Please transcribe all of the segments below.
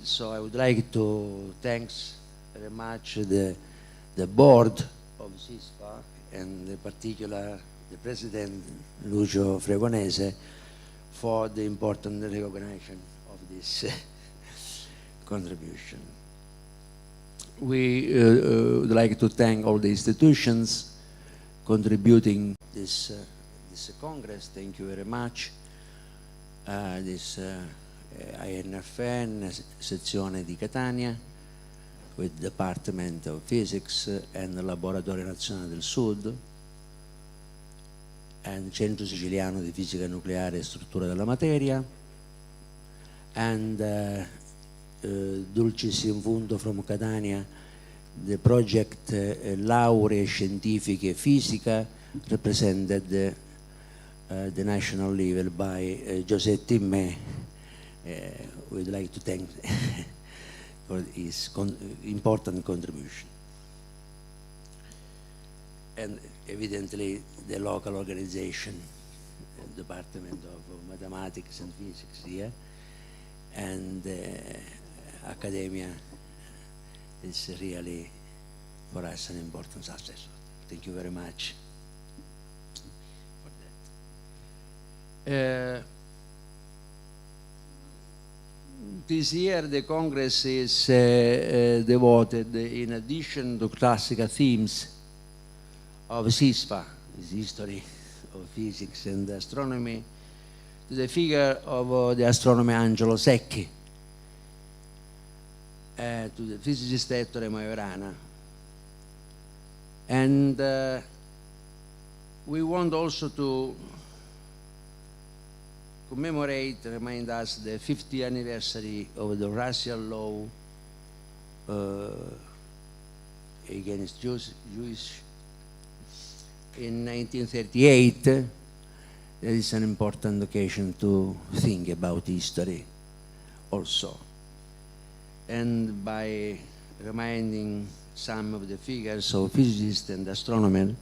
So I would like to thank very much the board of SISFA, and in particular the president Lucio Fregonese, for the important recognition of this contribution. We would like to thank all the institutions contributing this Congress. Thank you very much. This INFN, sezione di Catania, with Department of Physics and the Laboratorio Nazionale del Sud, and Centro Siciliano di Fisica Nucleare e Struttura della Materia, and Dulcis in Fundo from Catania, the project Lauree Scientifiche Fisica, represented the national level by Giuseppe Timmè. We'd like to thank for his important contribution. And evidently the local organization, Department of Mathematics and Physics here, and Accademia is really for us an important success. Thank you very much for that. This year the Congress is devoted, in addition to classical themes of SISFA, history of physics and astronomy, to the figure of the astronomer Angelo Secchi, to the physicist Ettore Majorana. And we want also to commemorate, remind us, the 50th anniversary of the racial law against Jews in 1938. That is an important occasion to think about history also. And by reminding some of the figures of physicists and astronomers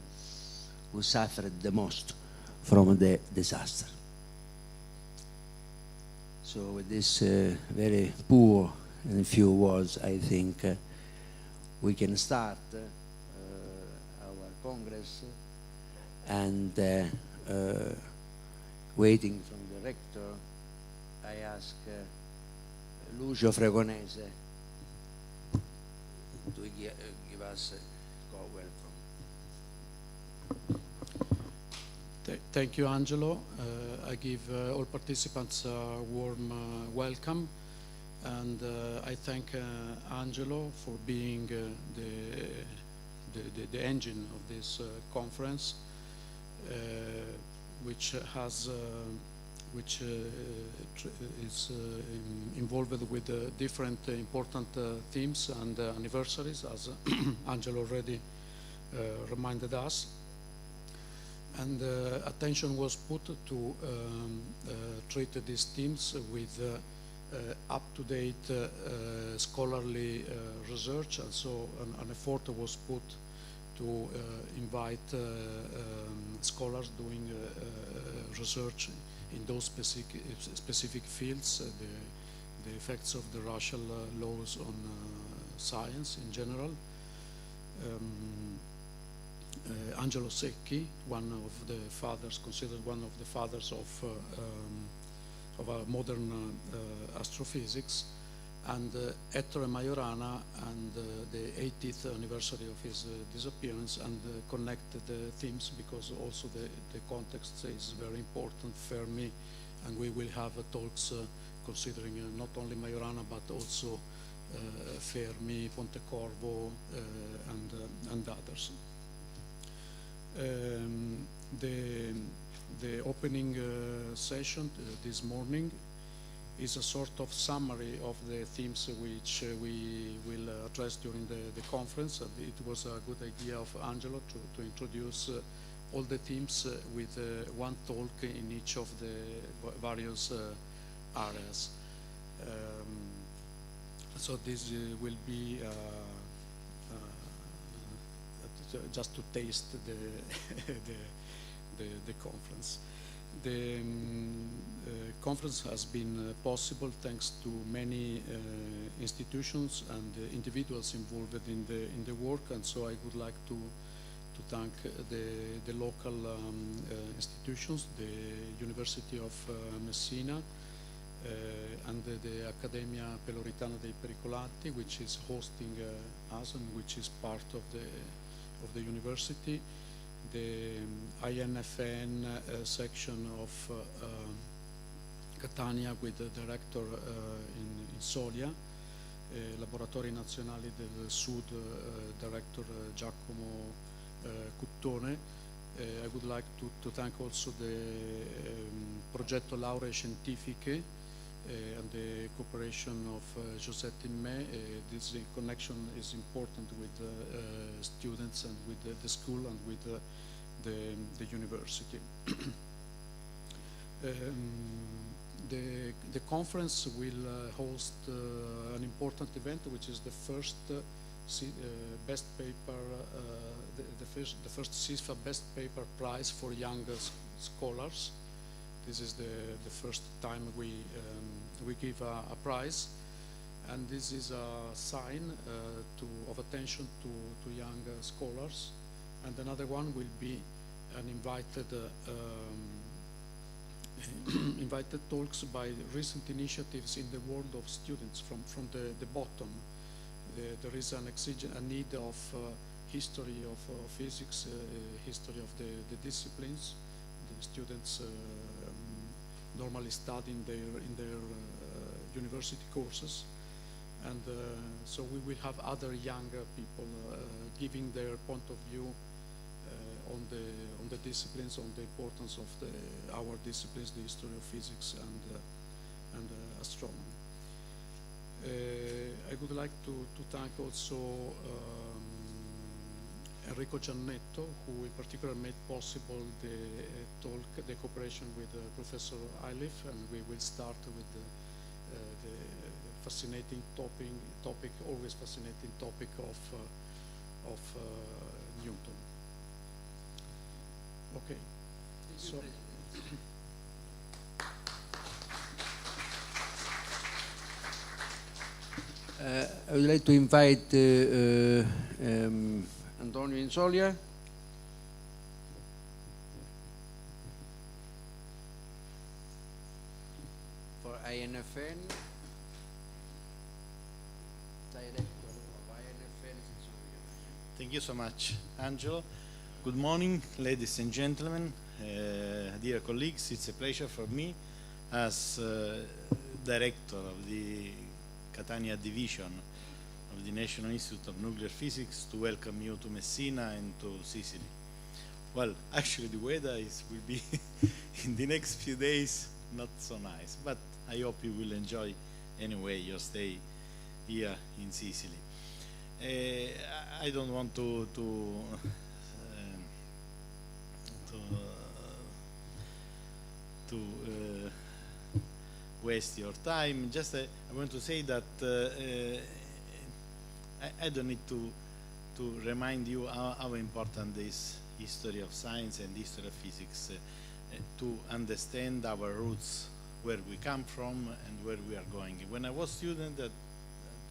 who suffered the most from the disaster. So with this very poor and few words, I think we can start our Congress, and waiting from the rector, I ask Lucio Fregonese to give us a welcome. Thank you, Angelo. I give all participants a warm welcome, and I thank Angelo for being the engine of this conference, which is involved with different important themes and anniversaries, as Angelo already reminded us. And attention was put to treat these themes with up-to-date scholarly research, and so an effort was put to invite scholars doing research in those specific fields, the effects of the racial laws on science in general. Angelo Secchi, one of the fathers, considered one of the fathers of modern astrophysics, and Ettore Majorana, and the 80th anniversary of his disappearance, and connected the themes because also the context is very important. Fermi, and we will have talks considering not only Majorana but also Fermi, Pontecorvo, and others. The opening session this morning is a sort of summary of the themes which we will address during the conference. It was a good idea of Angelo to introduce all the themes with one talk in each of the various areas. So this will be just to taste the conference. The conference has been possible thanks to many institutions and individuals involved in the work, and so I would like to thank the local institutions, the University of Messina, and the Accademia Peloritana dei Pericolanti, which is hosting us and which is part of the university, the INFN section of Catania with the director in Solia, Laboratori Nazionali del Sud, director Giacomo Cuttone. I would like to thank also the Progetto Lauree Scientifiche and the cooperation of Josette in me. This connection is important with students and with the school and with the university. The conference will host an important event, which is the first best paper, the first SISFA best paper prize for young scholars. This is the first time we give a prize, and this is a sign of attention to young scholars. And another one will be an invited talks by recent initiatives in the world of students from the bottom. There is a need of history of physics, history of the disciplines. The students normally study in their university courses, and so we will have other younger people giving their point of view on the disciplines, on the importance of our disciplines, the history of physics and astronomy. I would like to thank also Enrico Giannetto, who in particular made possible the talk, the cooperation with Professor Eilif, and we will start with the fascinating topic, always fascinating topic of Newton. Okay. So. I would like to invite Antonio Insolia. For INFN. Director of INFN. Thank you so much, Angelo. Good morning, ladies and gentlemen, dear colleagues. It's a pleasure for me as director of the Catania division of the National Institute of Nuclear Physics to welcome you to Messina and to Sicily. Well, actually the weather will be in the next few days not so nice, but I hope you will enjoy anyway your stay here in Sicily. I don't want to waste your time. Just I want to say that I don't need to remind you how important is history of science and history of physics to understand our roots, where we come from and where we are going. When I was student at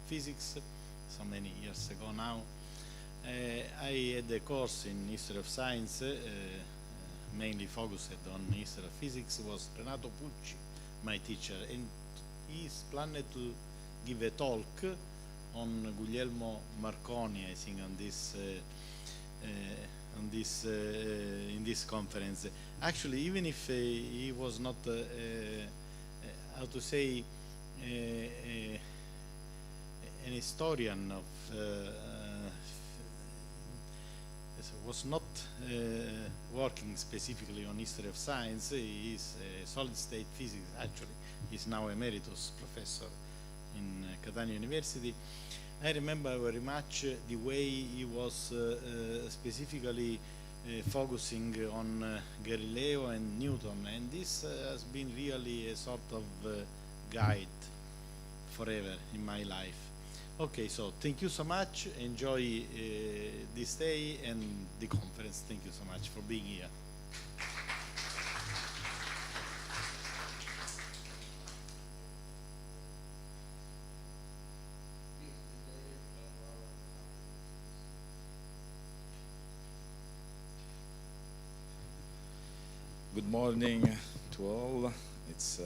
physics, so many years ago now, I had a course in history of science, mainly focused on history of physics. Was Renato Pucci, my teacher, and he's planned to give a talk on Guglielmo Marconi, I think, on this in this conference. Actually, even if he was not, how to say, an historian of, was not working specifically on history of science. He is a solid-state physics. Actually, he's now emeritus professor in Catania University. I remember very much the way he was specifically focusing on Galileo and Newton, and this has been really a sort of guide forever in my life. Okay, so thank you so much. Enjoy this day and the conference. Thank you so much for being here. Good morning to all. It's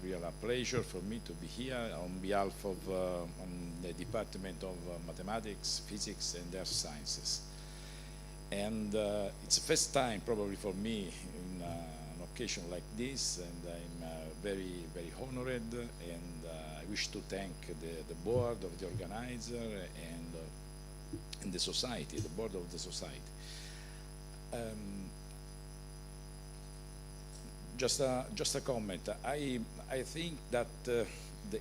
really a pleasure for me to be here on behalf of the Department of Mathematics, Physics and Earth Sciences. And it's the first time probably for me in an occasion like this, and I'm very, very honored, and I wish to thank the board of the organizer and the society, the board of the society. Just a comment. I think that the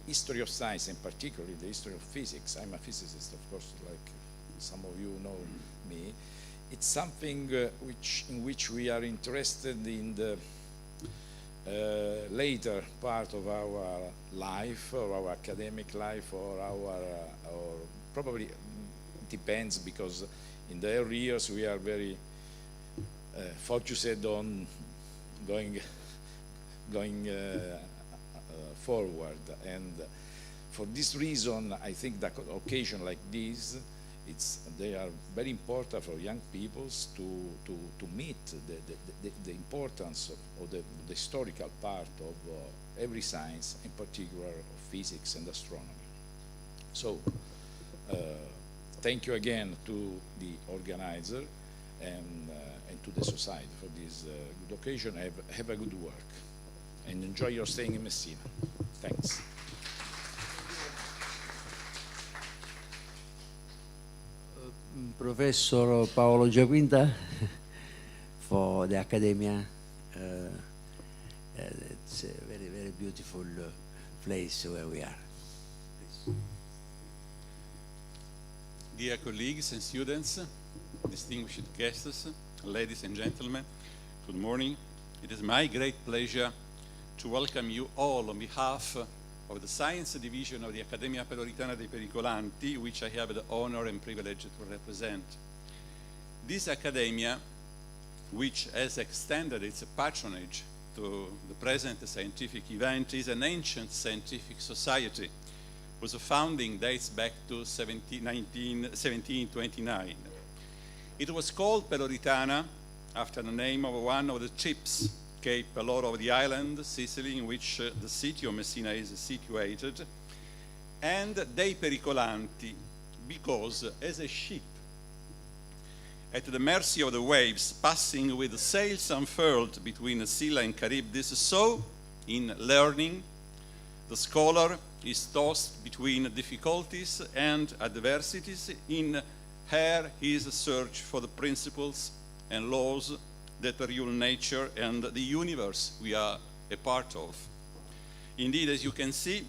history of science, and particularly the history of physics, I'm a physicist, of course, like some of you know me, it's something in which we are interested in the later part of our life, or our academic life, or probably it depends, because in the early years we are very focused on going forward, and for this reason I think that occasion like this, they are very important for young people to meet the importance of the historical part of every science, in particular of physics and astronomy. So thank you again to the organizer and to the society for this good occasion. Have a good work and enjoy your staying in Messina. Thanks. Professor Paolo Giaquinta for the Accademia. It's a very, very beautiful place where we are. Please. Dear colleagues and students, distinguished guests, ladies and gentlemen, good morning. It is my great pleasure to welcome you all on behalf of the Science Division of the Accademia Peloritana dei Pericolanti, which I have the honor and privilege to represent. This Accademia, which has extended its patronage to the present scientific event, is an ancient scientific society whose founding dates back to 1729. It was called Peloritana after the name of one of the ships, Cape Peloro of the island, Sicily, in which the city of Messina is situated, and dei Pericolanti, because as a ship at the mercy of the waves, passing with sails unfurled between Scylla and Charybdis, so in learning the scholar is tossed between difficulties and adversities in his search for the principles and laws that rule nature and the universe we are a part of. Indeed, as you can see,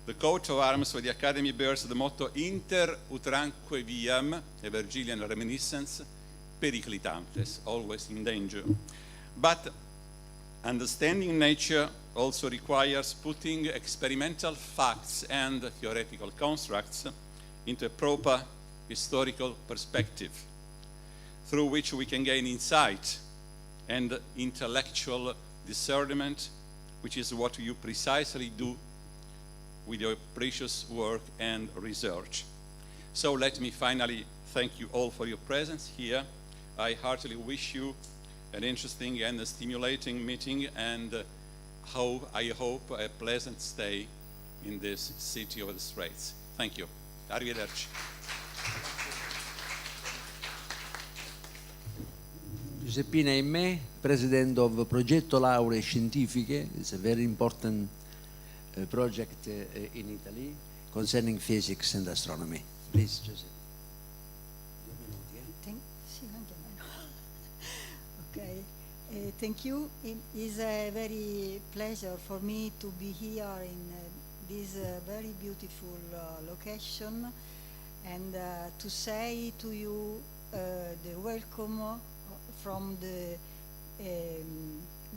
the coat of arms for the Academy bears the motto Inter utranque viam, a Virgilian reminiscence, Periclitantes, always in danger. But understanding nature also requires putting experimental facts and theoretical constructs into a proper historical perspective, through which we can gain insight and intellectual discernment, which is what you precisely do with your precious work and research. So let me finally thank you all for your presence here. I heartily wish you an interesting and a stimulating meeting, and I hope a pleasant stay in this city of the Straits. Thank you. Arrivederci. Giuseppina Immè, President of Progetto Lauree Scientifiche. It's a very important project in Italy concerning physics and astronomy. Please, Giuseppe. Okay, thank you. It is a very pleasure for me to be here in this very beautiful location, and to say to you the welcome from the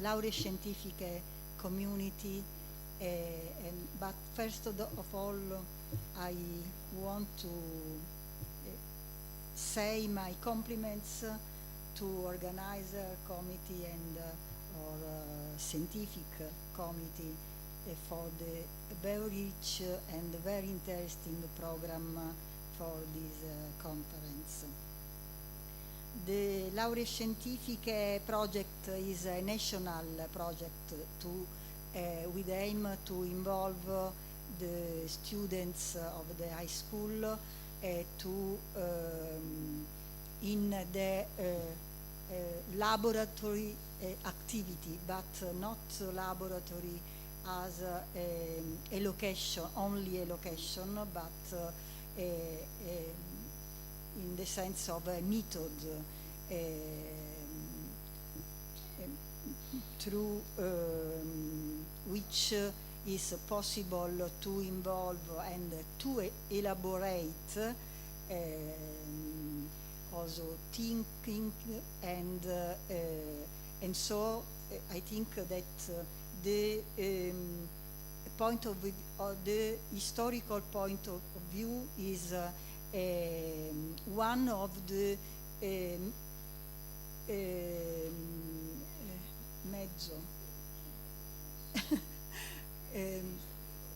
Lauree Scientifiche community. But first of all, I want to say my compliments to organizer committee and or scientific committee for the very rich and very interesting program for this conference. The Lauree Scientifiche project is a national project with the aim to involve the students of the high school in the laboratory activity, but not laboratory as a location, only a location, but in the sense of a method through which is possible to involve and to elaborate also thinking, and so I think that the point of view, the historical point of view is one of the mezzo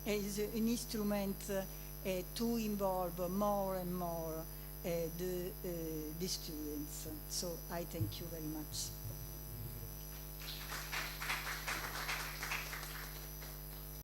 is an instrument to involve more and more the students. So I thank you very much.